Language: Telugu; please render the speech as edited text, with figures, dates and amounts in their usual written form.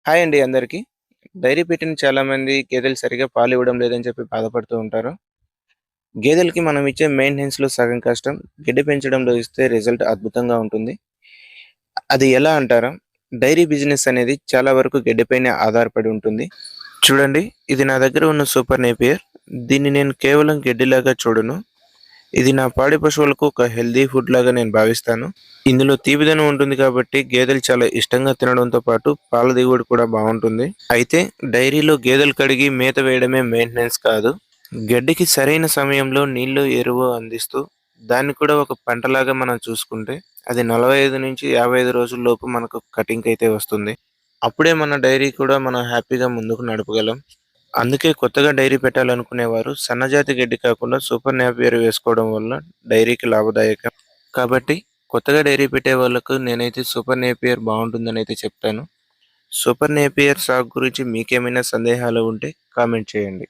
హాయ్ అండి అందరికి. డైరీ పెట్టిన చాలామంది గేదెలు సరిగ్గా పాలివ్వడం లేదని చెప్పి బాధపడుతూ ఉంటారు. గేదెలకి మనం ఇచ్చే మెయింటెనెన్స్‌లో సగం కష్టం గడ్డి పెంచడంలో ఇస్తే రిజల్ట్ అద్భుతంగా ఉంటుంది. అది ఎలా అంటారా? డైరీ బిజినెస్ అనేది చాలా వరకు గడ్డిపైనే ఆధారపడి ఉంటుంది. చూడండి, ఇది నా దగ్గర ఉన్న సూపర్ నేపియర్. దీన్ని నేను కేవలం గడ్డిలాగా చూడను. ఇది నా పాడి పశువులకు ఒక హెల్తీ ఫుడ్ లాగా నేను భావిస్తాను. ఇందులో తీపిదనం ఉంటుంది కాబట్టి గేదెలు చాలా ఇష్టంగా తినడంతో పాటు పాల దిగుబడి కూడా బాగుంటుంది. అయితే డైరీలో గేదెలు కడిగి మేత వేయడమే మెయింటెనెన్స్ కాదు. గడ్డికి సరైన సమయంలో నీళ్లు, ఎరువు అందిస్తూ దాన్ని కూడా ఒక పంటలాగా మనం చూసుకుంటే అది 45-55 రోజుల్లోపు మనకు కటింగ్ అయితే వస్తుంది. అప్పుడే మన డైరీ కూడా మనం హ్యాపీగా ముందుకు నడపగలం. అందుకే కొత్తగా డైరీ పెట్టాలనుకునేవారు సన్నజాతి గడ్డి కాకుండా సూపర్ నేపియర్ వేసుకోవడం వల్ల డైరీకి లాభదాయకం. కాబట్టి కొత్తగా డైరీ పెట్టే వాళ్ళకు నేనైతే సూపర్ నేపియర్ బాగుంటుందని అయితే చెప్తాను. సూపర్ నేపియర్ సాగు గురించి మీకేమైనా సందేహాలు ఉంటే కామెంట్ చేయండి.